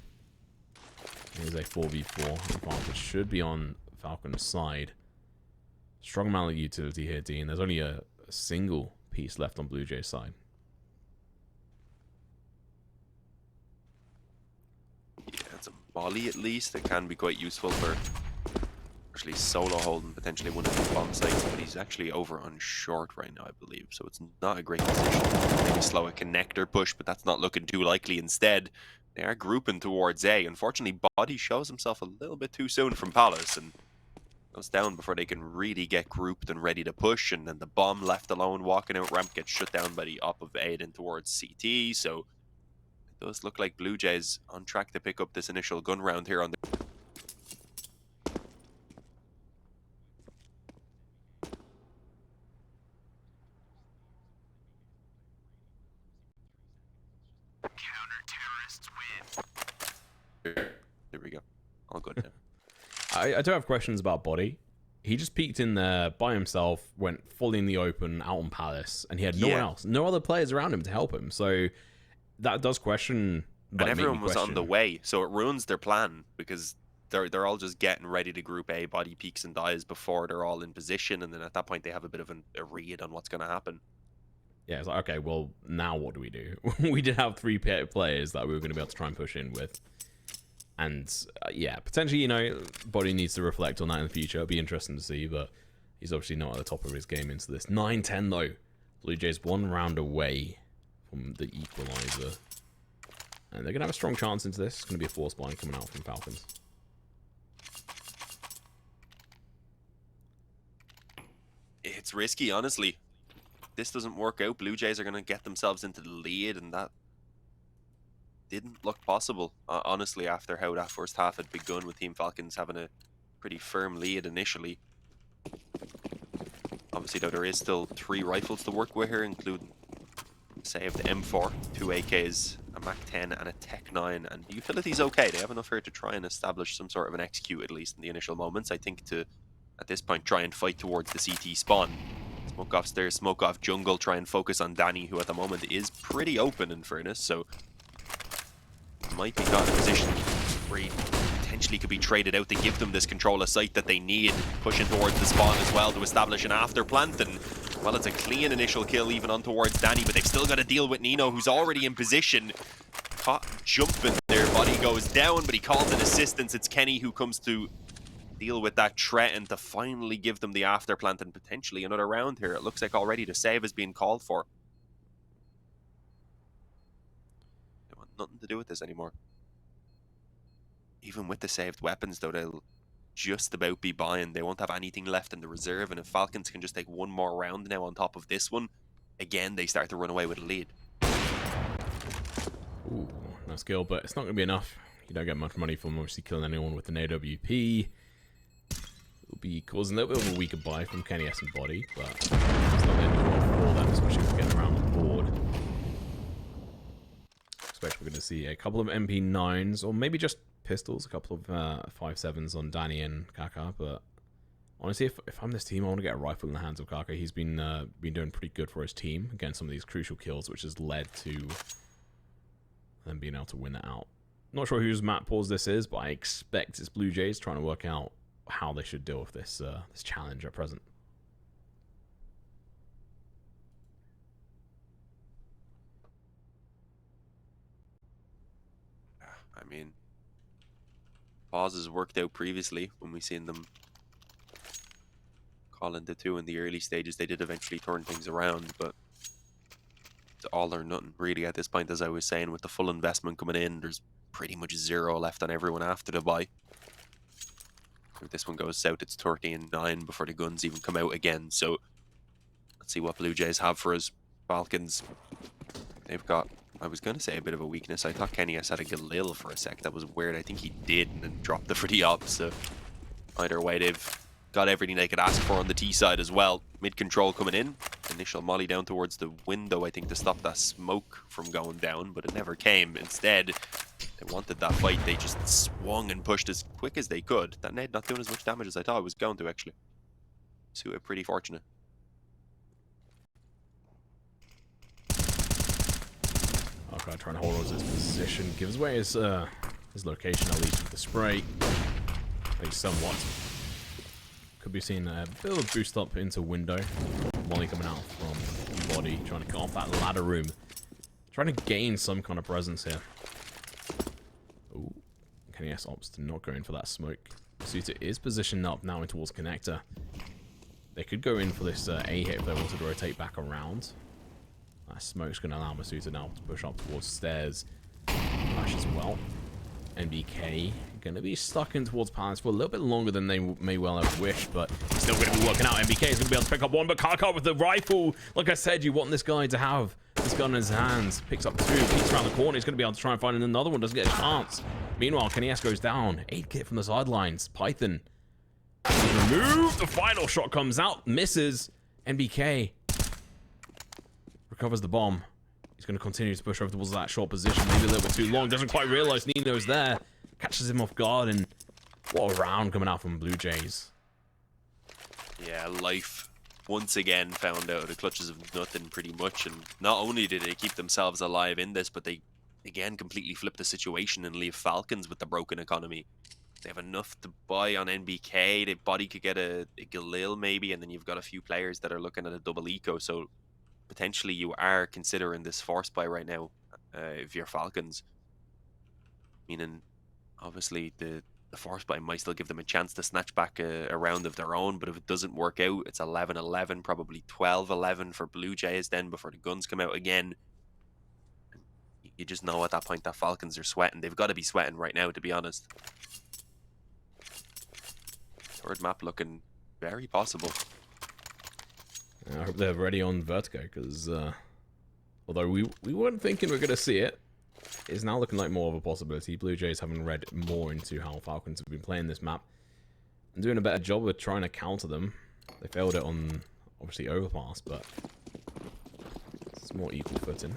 Here's a 4v4. Advantage should be on Falcon's side. Strong amount of utility here, Dean. There's only a single piece left on BLUEJAYS' side. Yeah, it's a molly at least. It can be quite useful for actually solo holding potentially one of the bomb sites, but he's actually over on short right now, I believe. So it's not a great position. Maybe slow a connector push, but that's not looking too likely. Instead, they are grouping towards A. Unfortunately, Body shows himself a little bit too soon from Palace and goes down before they can really get grouped and ready to push. And then the bomb left alone, walking out ramp, gets shut down by the op of Aiden towards CT. So it does look like BLUEJAYS on track to pick up this initial gun round here on the... There we go. All good now. I do have questions about Body. He just peeked in there by himself, went fully in the open, out on Palace, and he had no one else, no other players around him to help him. So that does question. And everyone was on the way, so it ruins their plan because they're all just getting ready to group A. Body peeks and dies before they're all in position, and then at that point they have a bit of a read on what's going to happen. Yeah, it's like, okay, well, now what do we do? We did have 3 players that we were going to be able to try and push in with. And, yeah, potentially, you know, Body needs to reflect on that in the future. It'll be interesting to see, but he's obviously not at the top of his game into this. 9-10, though. BLUEJAYS 1 round away from the equalizer. And they're going to have a strong chance into this. It's going to be a force blind coming out from Falcons. It's risky, honestly. If this doesn't work out, BLUEJAYS are going to get themselves into the lead, and that didn't look possible, honestly, after how that first half had begun with Team Falcons having a pretty firm lead initially. Obviously, though, there is still 3 rifles to work with here, including save the M4, 2 AKs, a MAC-10 and a Tech-9, and the utility's okay. They have enough here to try and establish some sort of an execute, at least in the initial moments. I think to, at this point, try and fight towards the CT spawn. Smoke off stairs, smoke off jungle, try and focus on Danny, who at the moment is pretty open, in fairness, so might be got in a position where he potentially could be traded out to give them this control of site that they need, pushing towards the spawn as well to establish an after plant. And well, it's a clean initial kill even on towards Danny, but they've still got to deal with Nino, who's already in position. Caught jumping there, Body goes down, but he calls in assistance. It's Kenny who comes to deal with that threat and to finally give them the after plant and potentially another round here. It looks like already the save is being called for. Nothing to do with this anymore. Even with the saved weapons, though, they'll just about be buying. They won't have anything left in the reserve, and if Falcons can just take one more round now on top of this one, again, they start to run away with a lead. Ooh, nice kill, but it's not going to be enough. You don't get much money from obviously killing anyone with an AWP. It'll be causing a little bit of a weaker buy from Kenny S and Body, but it's not the end of the world for all them, especially if getting around the board. Expect we're going to see a couple of MP9s, or maybe just pistols, a couple of 5.7s on Danny and Kaka, but honestly, if I'm this team, I want to get a rifle in the hands of Kaka. He's been doing pretty good for his team, again, some of these crucial kills, which has led to them being able to win it out. Not sure whose map pause this is, but I expect it's BLUEJAYS trying to work out how they should deal with this this challenge at present. I mean, pauses worked out previously when we seen them call into 2 in the early stages. They did eventually turn things around, but it's all or nothing really at this point. As I was saying, with the full investment coming in, there's pretty much 0 left on everyone after the buy. If this one goes south, it's 13-9 before the guns even come out again. So let's see what BLUEJAYS have for us. Falcons, they've got, I was going to say, a bit of a weakness. I thought Kenny S had a Galil for a sec. That was weird. I think he did and then dropped it for the op. So either way, they've got everything they could ask for on the T side as well. Mid control coming in. Initial molly down towards the window, I think, to stop that smoke from going down, but it never came. Instead, they wanted that fight. They just swung and pushed as quick as they could. That nade not doing as much damage as I thought it was going to, actually. So we're pretty fortunate. Okay, trying to hold on to his position. Gives away his his location, at least with the spray. At least somewhat. Could be seeing a bit of a boost up into window. Molly coming out from body, trying to cut off that ladder room. Trying to gain some kind of presence here. Ooh. KNS opts to not go in for that smoke. Masuta is positioned up now in towards connector. They could go in for this A hit if they wanted to rotate back around. That smoke's going to allow Masuta now to push up towards stairs. Flash as well. NBK going to be stuck in towards Palace for a little bit longer than they may well have wished, but it's still going to be working out. NBK is going to be able to pick up one, but Kaka with the rifle. Like I said, you want this guy to have this gun in his hands. Picks up 2, peeks around the corner. He's going to be able to try and find another one. Doesn't get a chance. Meanwhile, KNS goes down. 8 kit from the sidelines. Python removed. The final shot comes out. Misses. NBK recovers the bomb. He's going to continue to push over towards that short position. Maybe a little bit too long. Doesn't quite realize Nino's there. Catches him off guard. And what a round coming out from Blue Jays. Yeah, life once again found out of the clutches of nothing pretty much. And not only did they keep themselves alive in this, but they again completely flipped the situation and leave Falcons with the broken economy. They have enough to buy on NBK. The body could get a Galil maybe, and then you've got a few players that are looking at a double eco. So potentially you are considering this force buy right now if you're Falcons. Meaning, obviously, the force buy might still give them a chance to snatch back a round of their own, but if it doesn't work out, it's 11-11, probably 12-11 for Blue Jays then before the guns come out again. You just know at that point that Falcons are sweating. They've got to be sweating right now, to be honest. Third map looking very possible. I hope they're ready on Vertigo, because although we weren't thinking we're going to see it, it's now looking like more of a possibility. Blue Jays having read more into how Falcons have been playing this map and doing a better job of trying to counter them. They failed it on, obviously, Overpass, but it's more equal footing.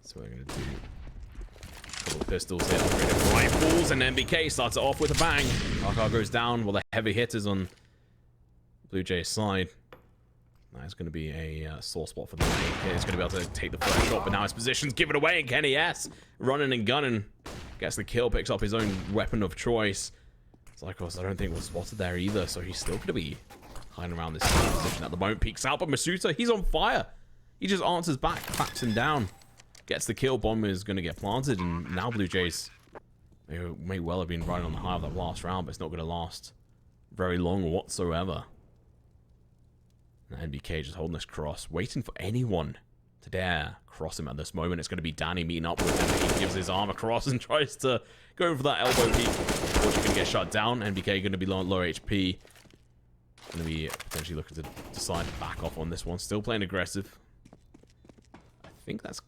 So we're going to do a couple of pistols here, rifles, and NBK starts it off with a bang. Kaka goes down while the heavy hitters on Blue Jays side. That is going to be a sore spot for them. He's going to be able to take the first shot, but now his position's given away, and KNS running and gunning. Gets the kill, picks up his own weapon of choice. Psychos, I don't think was spotted there either, so he's still going to be hiding around this position at the moment. Peeks out, but Masuta, he's on fire. He just answers back, backs him down. Gets the kill, bomb is going to get planted, and now Blue Jays may well have been riding on the high of that last round, but it's not going to last very long whatsoever. And NBK just holding this cross, waiting for anyone to dare cross him at this moment. It's going to be Danny meeting up with him. He gives his arm across and tries to go in for that elbow peek. Unfortunately, going to get shut down. NBK going to be low HP. Going to be potentially looking to decide to back off on this one. Still playing aggressive. I think that's...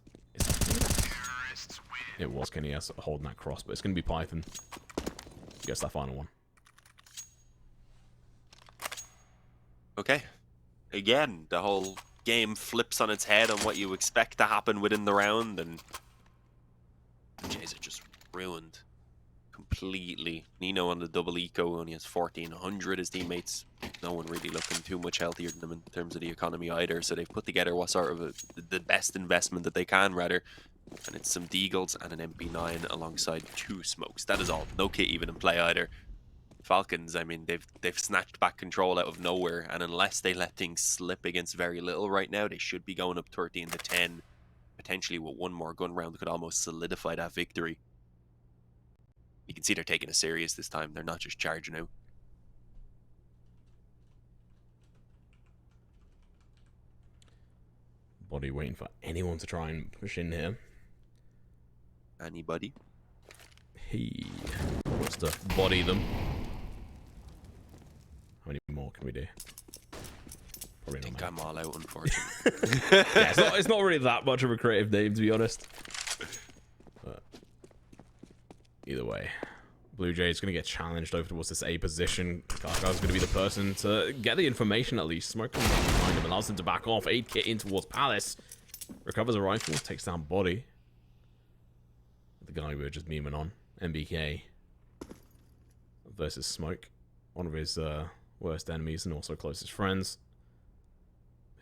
It was KNS holding that cross, but it's going to be Python. Gets that final one. Okay. Again, the whole game flips on its head on what you expect to happen within the round, and Jays are just ruined completely. Nino on the double eco only has 1400. His teammates, no one really looking too much healthier than them in terms of the economy either, so they've put together what sort of the best investment that they can, rather, and it's some Deagles and an MP9 alongside 2 smokes. That is all. No kit even in play either. Falcons, I mean, they've snatched back control out of nowhere, and unless they let things slip against very little right now, they should be going up 13-10. Potentially with one more gun round that could almost solidify that victory. You can see they're taking it serious this time. They're not just charging out. Body waiting for anyone to try and push in here. Anybody? He wants to body them. How many more can we do? Probably I think not I'm all out, unfortunately. yeah, it's not really that much of a creative name, to be honest. But either way, Blue Jay is going to get challenged over towards this A position. Kaka's going to be the person to get the information at least. Smoke comes behind him, allows him to back off. 8 kit in towards Palace. Recovers a rifle, takes down body. The guy we were just memeing on. NBK versus Smoke. One of his worst enemies and also closest friends.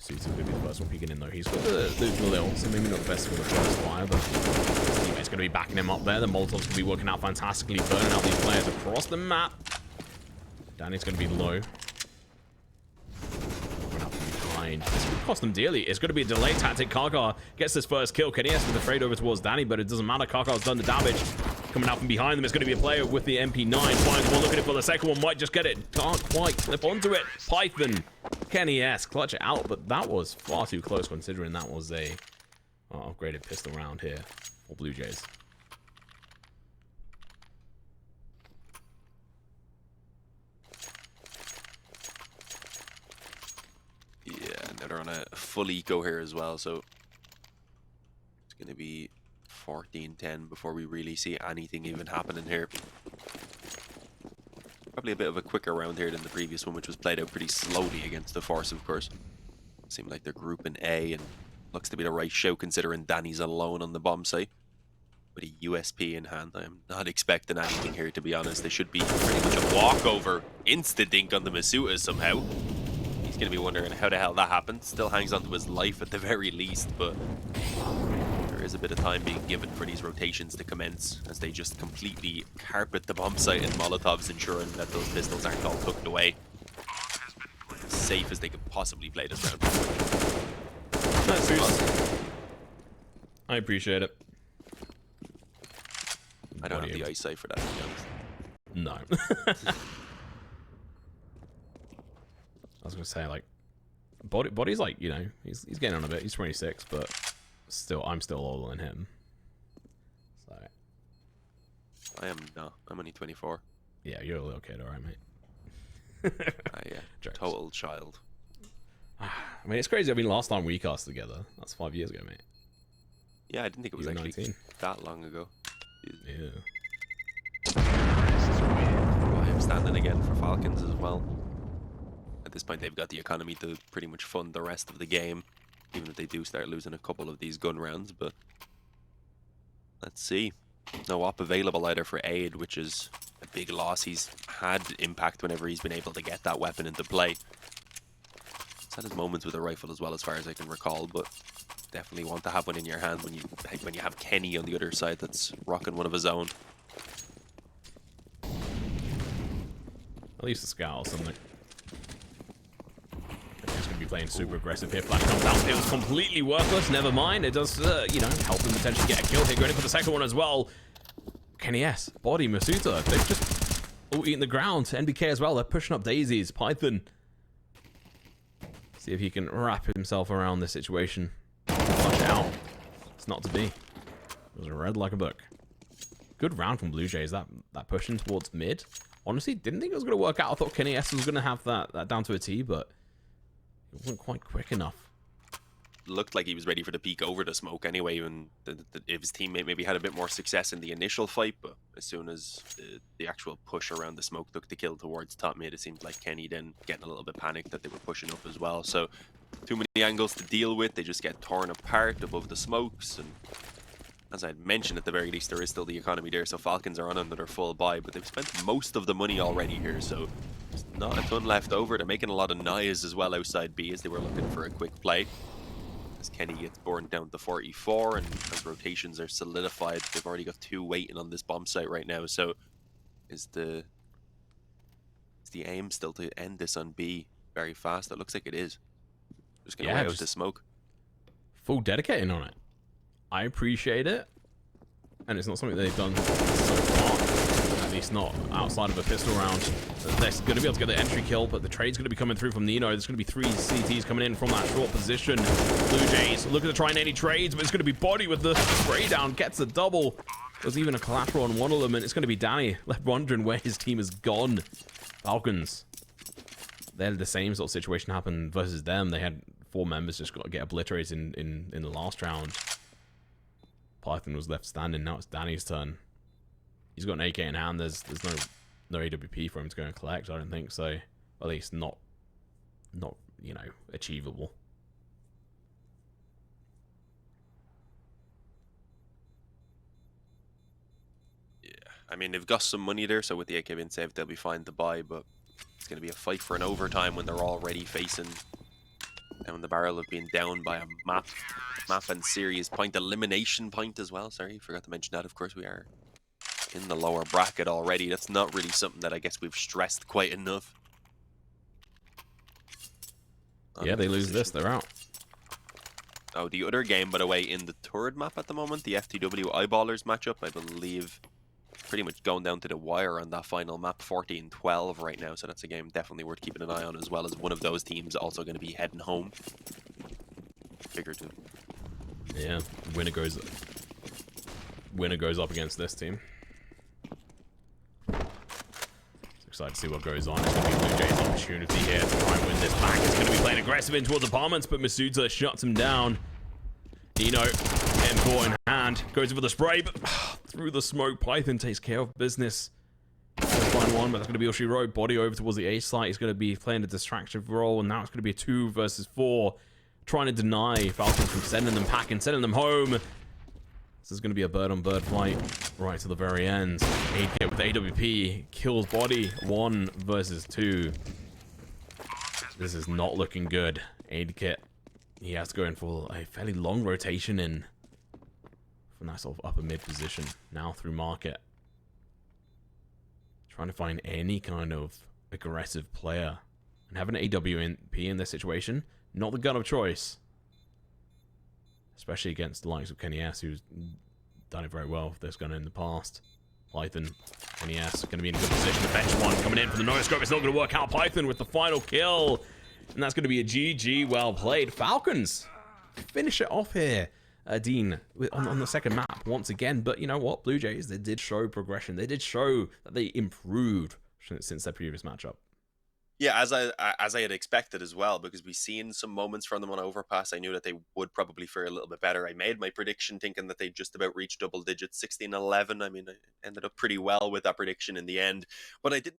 Suits is going to be the first one peeking in, though. He's got the lil, so maybe not the best for the first fire, but his teammate's going to be backing him up there. The Molotov's going to be working out fantastically, burning out these players across the map. Danny's going to be low. This could cost them dearly. It's going to be a delay tactic. Karkar gets this first kill. KNES with the fade over towards Danny, but it doesn't matter. Karkar's done the damage. Coming out from behind them, it's going to be a player with the MP9. Finds one, looking for the second one. Might just get it. Can't quite clip onto it. Python. KNES clutch it out, but that was far too close considering that was a upgraded pistol round here for Blue Jays. Yeah, and they're on a full eco here as well, so it's going to be 14-10 before we really see anything even happening here. Probably a bit of a quicker round here than the previous one, which was played out pretty slowly against the Force, of course. Seemed like they're grouping A, and looks to be the right show considering Danny's alone on the bomb site. With a USP in hand, I'm not expecting anything here, to be honest. They should be pretty much a walkover, insta-dink on the Masuta somehow. He's going to be wondering how the hell that happened. Still hangs onto his life at the very least, but there is a bit of time being given for these rotations to commence as they just completely carpet the bomb site, and Molotov's ensuring that those pistols aren't all tucked away. As safe as they could possibly play this round. That's awesome. I appreciate it. I don't have the eyesight for that, to be honest. No. I was gonna say, like, body's like, you know, he's getting on a bit. He's 26, but still, I'm still older than him. So I am no, I'm only 24. Yeah, you're a little kid, all right, mate. Yeah, total child. I mean, it's crazy. I mean, last time we cast together, that's 5 years ago, mate. Yeah, I didn't think it was actually 19. that long ago. Yeah. I am standing again for Falcons as well. At this point, they've got the economy to pretty much fund the rest of the game, even if they do start losing a couple of these gun rounds. But let's see. No op available either for Aid, which is a big loss. He's had impact whenever he's been able to get that weapon into play. He's had his moments with a rifle as well, as far as I can recall, but definitely want to have one in your hand when you have Kenny on the other side that's rocking one of his own. At least a scout or something. He's going to be playing super aggressive here. Flash comes out. It was completely worthless. Never mind. It does, you know, help them potentially get a kill here. Going in for the second one as well. KNES, Body, Masuta. They've just all eaten the ground. NBK as well. They're pushing up daisies. Python. See if he can wrap himself around this situation. Flush it out. It's not to be. It was read like a book. Good round from Blue Jays. That pushing towards mid. Honestly, didn't think it was going to work out. I thought KNES was going to have that down to a T, but it wasn't quite quick enough. Looked like he was ready for the peek over the smoke anyway, and if his teammate maybe had a bit more success in the initial fight, but as soon as the actual push around the smoke took the kill towards top mid, it seemed like Kenny then getting a little bit panicked that they were pushing up as well. So too many angles to deal with. They just get torn apart above the smokes, and as I mentioned, at the very least, there is still the economy there, so Falcons are on another full buy, but they've spent most of the money already here, so there's not a ton left over. They're making a lot of noise as well outside B as they were looking for a quick play. As Kenny gets borne down to 44, and as rotations are solidified, they've already got 2 waiting on this bomb site right now, so is the aim still to end this on B very fast? It looks like it is. Just gonna wait out the smoke. Full dedicating on it. I appreciate it, and it's not something they've done so far, at least not outside of a pistol round. They're going to be able to get the entry kill, but the trade's going to be coming through from Nino. There's going to be 3 CTs coming in from that short position. Blue Jays looking to try and any trades, but it's going to be Body with the spray down, gets a double. There's even a collateral on one of them, and it's going to be Danny left wondering where his team has gone. Falcons, they're the same sort of situation happened versus them. They had 4 members just got to get obliterated in the last round. Python was left standing. Now it's Danny's turn. He's got an AK in hand. There's no AWP for him to go and collect. I don't think so. At least not you know, achievable. Yeah, I mean, they've got some money there, so with the AK being saved, they'll be fine to buy, but it's going to be a fight for an overtime when they're already facing down the barrel of being down by a map and series point, elimination point as well. Sorry, forgot to mention that. Of course, we are in the lower bracket already. That's not really something that I guess we've stressed quite enough. Yeah, they lose this, they're out. Oh, the other game, by the way, in the third map at the moment, the FTW Eyeballers matchup, I believe, pretty much going down to the wire on that final map, 14-12 right now. So that's a game definitely worth keeping an eye on, as well as one of those teams also going to be heading home. Figurative. Yeah, winner goes up against this team. Excited to see what goes on. It's going to be BLUEJAYS' opportunity here to try and win this back. It's going to be playing aggressive in towards apartments, but Masuda shuts him down. Nino, M4 in hand, goes in for the spray, but through the smoke, Python takes care of business. Find one, but that's going to be Oshiro. Body over towards the A site. He's going to be playing a distraction role, and now it's going to be a 2 versus 4, trying to deny Falcons from sending them packing, sending them home. This is going to be a bird-on-bird fight right to the very end. 8 with AWP, kills body, 1 versus 2. This is not looking good. AidKit, he has to go in for a fairly long rotation in for that sort of upper mid position. Now through market. Trying to find any kind of aggressive player. And having an AWP in this situation, not the gun of choice. Especially against the likes of Kenny S, who's done it very well with this gun in the past. Python, Kenny S, going to be in a good position. The bench one coming in for the no-scope. It's not going to work out. Python with the final kill. And that's going to be a GG. Well played. Falcons finish it off here, Dean, on the second map once again. But you know what? BLUEJAYS, they did show progression. They did show that they improved since their previous matchup. Yeah, as I had expected as well, because we've seen some moments from them on Overpass. I knew that they would probably fare a little bit better. I made my prediction thinking that they'd just about reach double digits, 16-11. I mean, I ended up pretty well with that prediction in the end, but I didn't